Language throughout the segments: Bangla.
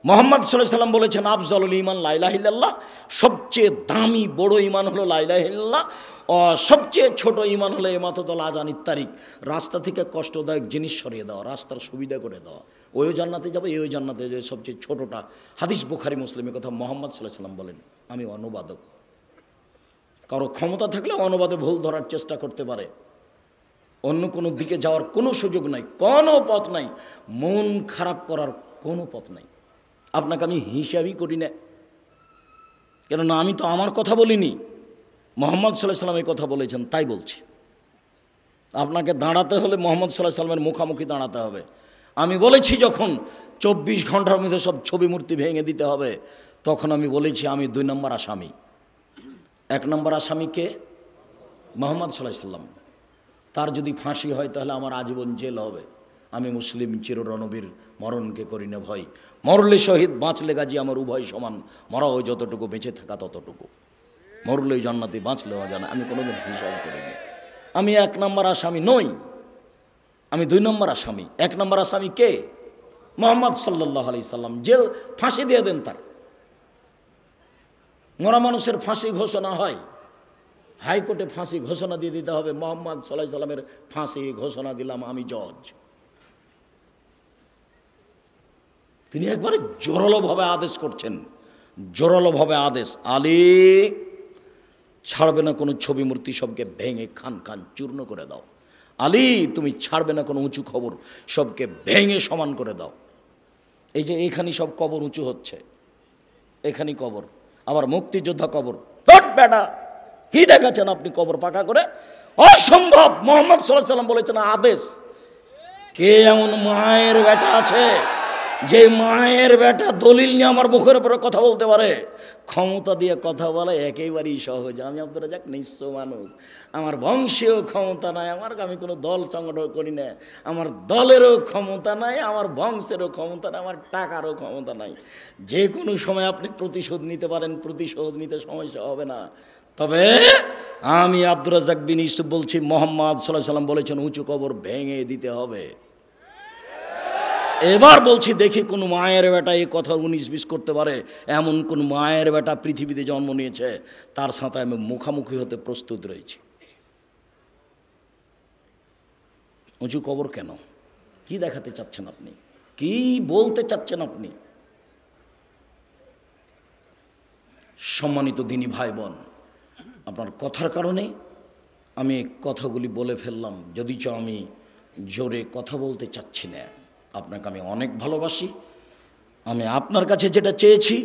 মুহাম্মদ সাল্লাল্লাহু আলাইহি ওয়াসাল্লাম বলেছেন আফজালুল ঈমান লা ইলাহা ইল্লাল্লাহ, সবচেয়ে দামি বড় ঈমান হলো লা ইলাহা ইল্লাল্লাহ, সবচেয়ে ছোট ঈমান হলো ইমাতাতুল আযানিত তারিক, রাস্তা থেকে কষ্টদায়ক জিনিস সরিয়ে দেওয়া, রাস্তার সুবিধা করে দেওয়া। ওই জান্নাতে যাবে, এই জান্নাতে যাবে, সবচেয়ে ছোটটা। হাদিস বুখারী মুসলিমের কথা মুহাম্মদ সাল্লাল্লাহু আলাইহি ওয়াসাল্লাম বলেন। আমি অনুবাদক, কারো ক্ষমতা থাকলে অনুবাদে ভুল ধরার চেষ্টা করতে পারে, অন্য কোনো দিকে যাওয়ার কোনো সুযোগ নাই, কোনো পথ নাই, মন খারাপ করার কোনো পথ নাই। আপনাকে আমি হিসাবই করি না, কেননা আমি তো আমার কথা বলিনি, মুহাম্মদ সাল্লাল্লাহু আলাইহি ওয়াসাল্লাম এই কথা বলেছেন, তাই বলছি। আপনাকে দাঁড়াতে হলে মুহাম্মদ সাল্লাল্লাহু আলাইহি ওয়াসাল্লামের মুখামুখি দাঁড়াতে হবে। আমি বলেছি যখন 24 ঘন্টার মধ্যে সব ছবি মূর্তি ভেঙে দিতে হবে, তখন আমি বলেছি আমি 2 নম্বর আসামি। 1 নম্বর আসামি কে? মুহাম্মদ সাল্লাল্লাহু আলাইহি ওয়াসাল্লাম। তার যদি ফাঁসি হয় তাহলে আমার আজীবন জেল হবে। আমি মুসলিম চিররণবীর, মরণকে করি না ভয়, মরলে শহীদ বাঁচলে গাজী, আমার উভয় সমান, মরা ওই যতটুকু, বেঁচে থাকা ততটুকু, মরলেই জান্নাতি বাঁচলেও জানা। আমি কোনোদিন হিসাব করিনি। আমি 1 নম্বর আসামি নই, আমি 2 নম্বর আসামি। 1 নম্বর আসামি কে? মুহাম্মদ সাল্লাল্লাহু আলাইহি সাল্লাম। জেল, ফাঁসি দিয়ে দেন তার। মরা মানুষের ফাঁসি ঘোষণা হয়, হাইকোর্টে ফাঁসি ঘোষণা দিয়ে দিতে হবে, মুহাম্মদ সাল্লাল্লাহু আলাইহি সাল্লামের ফাঁসি ঘোষণা দিলাম, আমি জজ। তিনি একবারে জোরালোভাবে আদেশ করছেন, জোরালোভাবে আদেশ, আলী ছাড়বে না কোনো ছবি মূর্তি, সবকে ভেঙে খান খান চূর্ণ করে দাও। আলী তুমি ছাড়বে না কোনো উঁচু খবর, সবকে ভেঙে সমান করে দাও। এই যে এখানে সব কবর উঁচু হচ্ছে, এখানেই কবর, আবার মুক্তিযোদ্ধা কবর। বেটা কি দেখাচ্ছেন আপনি কবর পাকা করে? অসম্ভব। মুহাম্মদ সাল্লাল্লাহু আলাইহি ওয়াসাল্লাম বলেছেন আদেশ। কে এমন মায়ের বেটা আছে যে মায়ের বেটা দলিল নিয়ে আমার মুখের উপরে কথা বলতে পারে? ক্ষমতা দিয়ে কথা বলা একেবারেই সহজ। আমি আব্দুর রাজ্জাক নিঃস্ব মানুষ, আমার বংশেও ক্ষমতা নাই, আমি কোনো দল সংগঠন করি না, আমার দলেরও ক্ষমতা নাই, আমার বংশেরও ক্ষমতা নাই, আমার টাকারও ক্ষমতা নাই। যে কোনো সময় আপনি প্রতিশোধ নিতে পারেন, প্রতিশোধ নিতে সমস্যা হবে না। তবে আমি আব্দুর রাজ্জাক বিন ইউসুফ বলছি, মুহাম্মদ সাল্লাল্লাহু আলাইহি ওয়াসাল্লাম বলেছেন উঁচু কবর ভেঙে দিতে হবে। এবার বলছি, দেখি কোন মায়ের বেটা এই কথা 19-20 করতে পারে? এমন কোন মায়ের বেটা পৃথিবীতে জন্ম নিয়েছে, তার সাথে আমি মুখামুখি হতে প্রস্তুত রয়েছি। উঁচু কবর কেন? কি দেখাতে চাচ্ছেন আপনি? কি বলতে চাচ্ছেন আপনি? সম্মানিত দিনী ভাই বোন, আপনার কথার কারণে আমি কথাগুলি বলে ফেললাম, যদিচ আমি জোরে কথা বলতে চাচ্ছি না। আপনাকে আমি অনেক ভালোবাসি। আমি আপনার কাছে যেটা চেয়েছি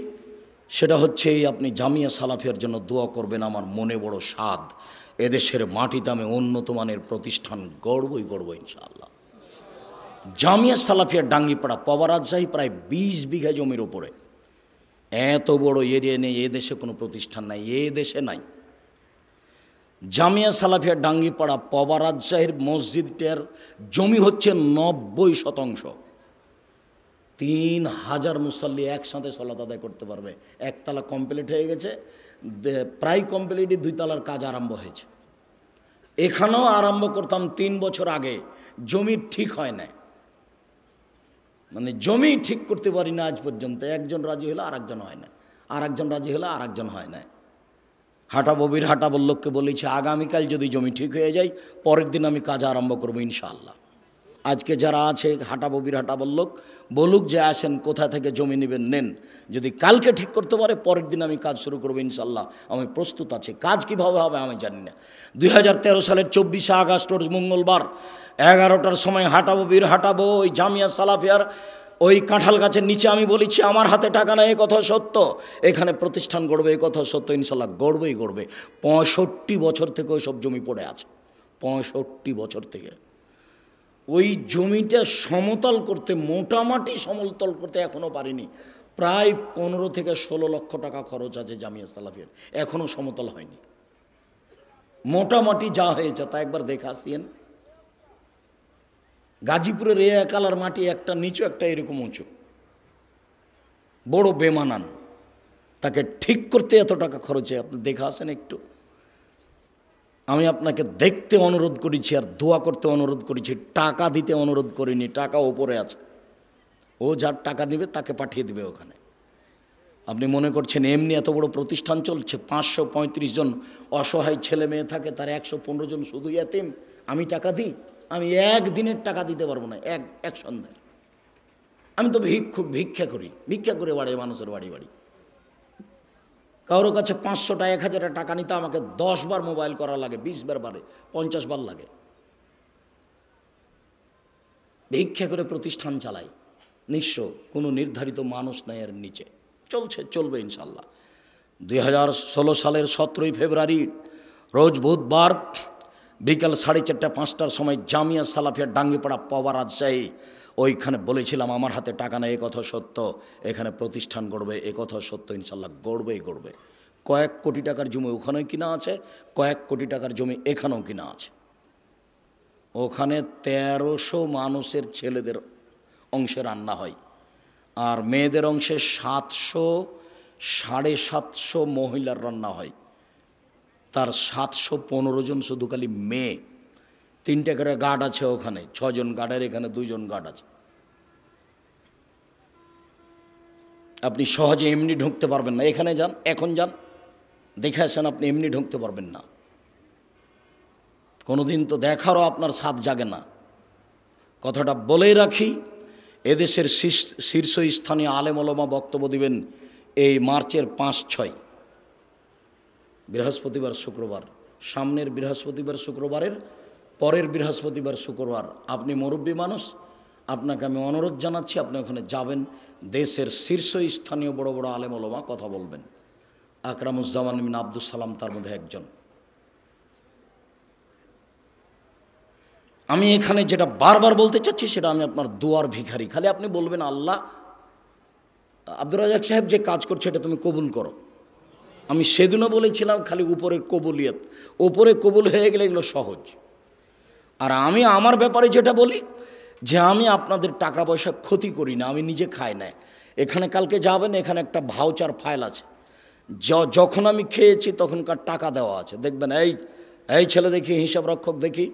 সেটা হচ্ছে এই, আপনি জামিয়া সালাফিয়ার জন্য দোয়া করবেন। আমার মনে বড় স্বাদ, এদেশের মাটিতে আমি উন্নত মানের প্রতিষ্ঠান গড়বই গড়ব ইনশাআল্লাহ। জামিয়া সালাফিয়ার ডাঙ্গিপাড়া পবারাজশাহী প্রায় 20 বিঘা জমির ওপরে, এত বড় এরিয়া নেই এদেশে কোনো প্রতিষ্ঠান নাই, এ দেশে নাই। জামিয়া সালাফিয়ার ডাঙ্গিপাড়া পবারাজশাহীর মসজিদটার জমি হচ্ছে 90%। 3000 মুসল্লি একসাথে সালাত আদায় করতে পারবে। একতলা কমপ্লিট হয়ে গেছে, প্রায় কমপ্লিটই 2 তলার কাজ আরম্ভ হয়েছে। এখানেও আরম্ভ করতাম 3 বছর আগে, জমি ঠিক হয় না, মানে জমি ঠিক করতে পারি না আজ পর্যন্ত। একজন রাজি হলে আরেকজন হয় না, আরেকজন রাজি হলে আরেকজন হয় না। হাটাববির হাটাবল্লোককে বলেছি আগামীকাল যদি জমি ঠিক হয়ে যায়, পরের দিন আমি কাজ আরম্ভ করবো ইনশাআল্লাহ। আজকে যারা আছে হাটাববির হাটাবল্লোক বলুক যে আসেন, কোথা থেকে জমি নেবেন নেন, যদি কালকে ঠিক করতে পারে পরের দিন আমি কাজ শুরু করবো ইনশাআল্লাহ। আমি প্রস্তুত আছি। কাজ কিভাবে হবে আমি জানি না। 2013 সালের 24শে আগস্ট মঙ্গলবার 11টার সময় হাটাববির হাটাবো ওই জামিয়া সালাফিয়ার ওই কাঁঠাল গাছের নিচে আমি বলেছি আমার হাতে টাকা নাই, এ কথা সত্য, এখানে প্রতিষ্ঠান গড়বে, এ কথা সত্য, ইনশাল্লাহ গড়বেই গড়বে। 65 বছর থেকে ওই সব জমি পড়ে আছে, 65 বছর থেকে। ওই জমিটা সমতল করতে, মোটামুটি সমতল করতে এখনও পারিনি। প্রায় 15 থেকে 16 লক্ষ টাকা খরচ আছে জামিয়া সালাফিয়ার, এখনও সমতল হয়নি। মোটামুটি যা হয়েছে তা একবার দেখে আসিয়েন। গাজীপুরের এই একালার মাটি একটা নিচু একটা এরকম উঁচু, বড় বেমানান, তাকে ঠিক করতে এত টাকা খরচে, আপনি দেখে আসেন একটু। আমি আপনাকে দেখতে অনুরোধ করেছি আর দোয়া করতে অনুরোধ করেছি, টাকা দিতে অনুরোধ করিনি, টাকা ওপরে আছে। ও যার টাকা নেবে তাকে পাঠিয়ে দেবে ওখানে। আপনি মনে করছেন এমনি এত বড় প্রতিষ্ঠান চলছে, 535 জন অসহায় ছেলে মেয়ে থাকে, তার 115 জন শুধু এতিম, আমি টাকা দিই? আমি একদিনের টাকা দিতে পারবো না, এক সন্ধ্যার। আমি তো ভিক্ষা করে বাড়ি মানুষের বাড়ি বাড়ি। কারোর কাছে 500টা 1000 টাকা নিতে আমাকে 10 বার মোবাইল করা লাগে, 20 বার বারে 50 বার লাগে। ভিক্ষা করে প্রতিষ্ঠান চালাই, নিঃস্ব, কোনো নির্ধারিত মানুষ নাই এর নিচে, চলবে ইনশাল্লাহ। 2016 সালের 17ই ফেব্রুয়ারি রোজ বুধবার বিকাল 4:30-5টার সময় জামিয়া সালাফিয়া ডাঙ্গিপাড়া পাওয়া রাজশাহী, ওইখানে বলেছিলাম আমার হাতে টাকা নেই, এ কথা সত্য, এখানে প্রতিষ্ঠান গড়বে, এ কথা সত্য, ইনশাল্লাহ গড়বে। কয়েক কোটি টাকার জমি ওখানেও কিনা আছে, কয়েক কোটি টাকার জমি এখানেও কিনা আছে। ওখানে 1300 মানুষের ছেলেদের অংশে রান্না হয়, আর মেয়েদের অংশে 700-750 মহিলার রান্না হয়। তার 715 জন শুধু খালি মেয়ে। 3টে করে গার্ড আছে ওখানে, 6 জন গার্ডের, এখানে 2 জন গার্ড আছে। আপনি সহজে এমনি ঢুকতে পারবেন না। এখানে যান, এখন যান, দেখে আসেন, আপনি এমনি ঢুকতে পারবেন না। কোনোদিন তো দেখারও আপনার স্বাদ জাগে না। কথাটা বলেই রাখি, এদেশের শীর্ষস্থানীয় আলেম ওলামা বক্তব্য দিবেন এই মার্চের 5-6, বৃহস্পতিবার শুক্রবার, সামনের বৃহস্পতিবার শুক্রবারের পরের বৃহস্পতিবার শুক্রবার। আপনি মুরব্বী মানুষ, আপনাকে আমি অনুরোধ জানাচ্ছি, আপনি ওখানে যাবেন। দেশের শীর্ষস্থানীয় বড় বড় আলেম ওলামা কথা বলবেন। আকরামুজ্জামান বিন আব্দুস সালাম তার মধ্যে একজন। আমি এখানে যেটা বারবার বলতে চাচ্ছি সেটা, আমি আপনার দোয়ার ভিখারি। খালি আপনি বলবেন, আল্লাহ, আব্দুর রাজ্জাক সাহেব যে কাজ করছে এটা তুমি কবুল করো। আমি সেদিনও বলেছিলাম, খালি উপরের কবুলিয়ত, ওপরে কবুল হয়ে গেলে এগুলো সহজ। আর আমি আমার ব্যাপারে যেটা বলি, যে আমি আপনাদের টাকা পয়সা ক্ষতি করি না, আমি নিজে খাই না। এখানে কালকে যাবেন, এখানে একটা ভাউচার ফাইল আছে, যখন আমি খেয়েছি তখনকার টাকা দেওয়া আছে। দেখবেন, এই ছেলে দেখি, হিসাব রক্ষক দেখি,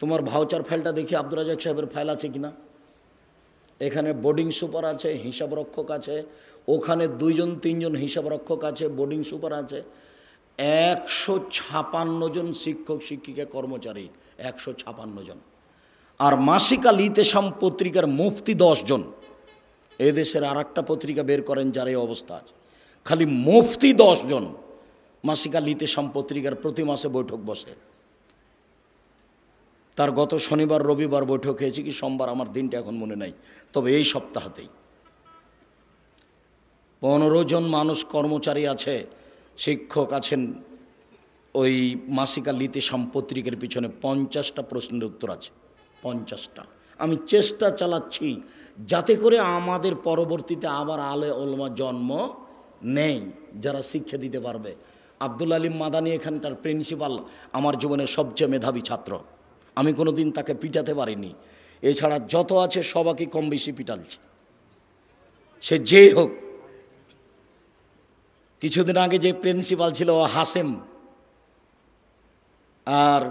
তোমার ভাউচার ফাইলটা দেখি আব্দুর রাজ্জাক সাহেবের ফাইল আছে কিনা। এখানে বোর্ডিং সুপার আছে, হিসাব রক্ষক আছে, ওখানে 2-3 জন হিসাব রক্ষক আছে, বোর্ডিং সুপার আছে, 156 জন শিক্ষক শিক্ষিকা কর্মচারী, 156 জন। আর মাসিক আল ইতেসাম পত্রিকার মুফতি 10 জন। এদেশের আর একটা পত্রিকা বের করেন যার এই অবস্থা আছে, খালি মুফতি 10 জন। মাসিক আল ইতেসাম পত্রিকার প্রতি মাসে বৈঠক বসে। তার গত শনিবার রবিবার বৈঠক হয়েছে কি সোমবার, আমার দিনটা এখন মনে নাই, তবে এই সপ্তাহতেই 15 জন মানুষ কর্মচারী আছে, শিক্ষক আছেন। ওই মাসিক আল ইতেসাম পত্রিকার পিছনে 50টা প্রশ্নের উত্তর আছে, 50টা। আমি চেষ্টা চালাচ্ছি যাতে করে আমাদের পরবর্তীতে আবার আলে ওলমা জন্ম নেই যারা শিক্ষা দিতে পারবে। আব্দুল আলিম মাদানী এখানকার প্রিন্সিপাল, আমার জীবনের সবচেয়ে মেধাবী ছাত্র। আমি কোনো দিন তাকে পিটাতে পারিনি, এছাড়া যত আছে সবাইকে কম বেশি পিটালছি, সে যেই হোক। কিছুদিন আগে যে প্রিন্সিপাল ছিল ও হাসেম, আর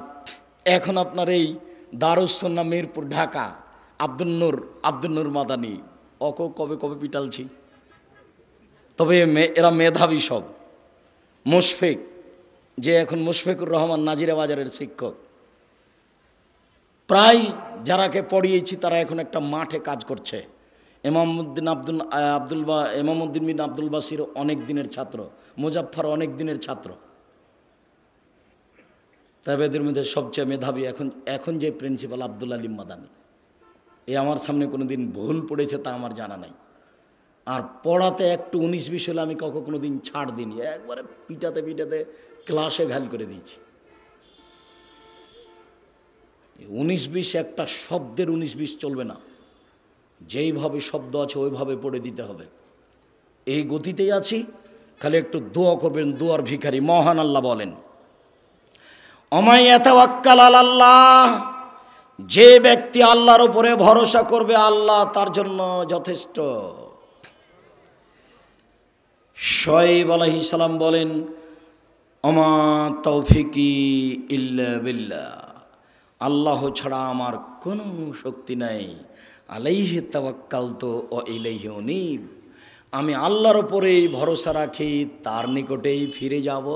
এখন আপনার এই দারুস সুন্নাহ মিরপুর ঢাকা আব্দুল নূর মাদানী, ওকে কবে পিটালছি। তবে এরা মেধাবী সব। মুশফিক, যে এখন মুশফিকুর রহমান নাজিরা বাজারের শিক্ষক, প্রায় যারাকে পড়িয়েছি তারা এখন একটা মাঠে কাজ করছে। ইমামউদ্দিন বিন আব্দুল বাসির অনেক দিনের ছাত্র, মুজাফফর অনেক দিনের ছাত্র। তবে এদের মধ্যে সবচেয়ে মেধাবী এখন যে প্রিন্সিপাল আব্দুল আলিম মাদানী। আমার সামনে কোনো দিন ভুল পড়েছে তা আমার জানা নাই। আর পড়াতে একটু 19-20 হলে আমি কোনো দিন ছাড় দিইনি, একবারে পিটাতে ক্লাসে ঘাল করে দিয়েছি। 19-20 একটা শব্দের 19-20 চলবে না, যেইভাবে শব্দ আছে ওইভাবে পড়ে দিতে হবে। এই গতিতেই আছি, খালি একটু দোয়া করবেন। দোয়ার ভিখারি মহান আল্লাহ বলেন, ওমাই ইয়াতাওয়াক্কাল আলাল্লাহ, যে ব্যক্তি আল্লাহর উপরে ভরসা করবে আল্লাহ তার জন্য যথেষ্ট। শুআয়ব আলাইহিস সালাম বলেন, ওমা তৌফিকি ইল্লা বিল্লাহ, আল্লাহ ছাড়া আমার কোনো শক্তি নাই, আলাইহি তাওয়াক্কালতু ওয়া ইলাইহি উনীব, আমি আল্লাহর উপরেই ভরসা রাখি, তার নিকটেই ফিরে যাব।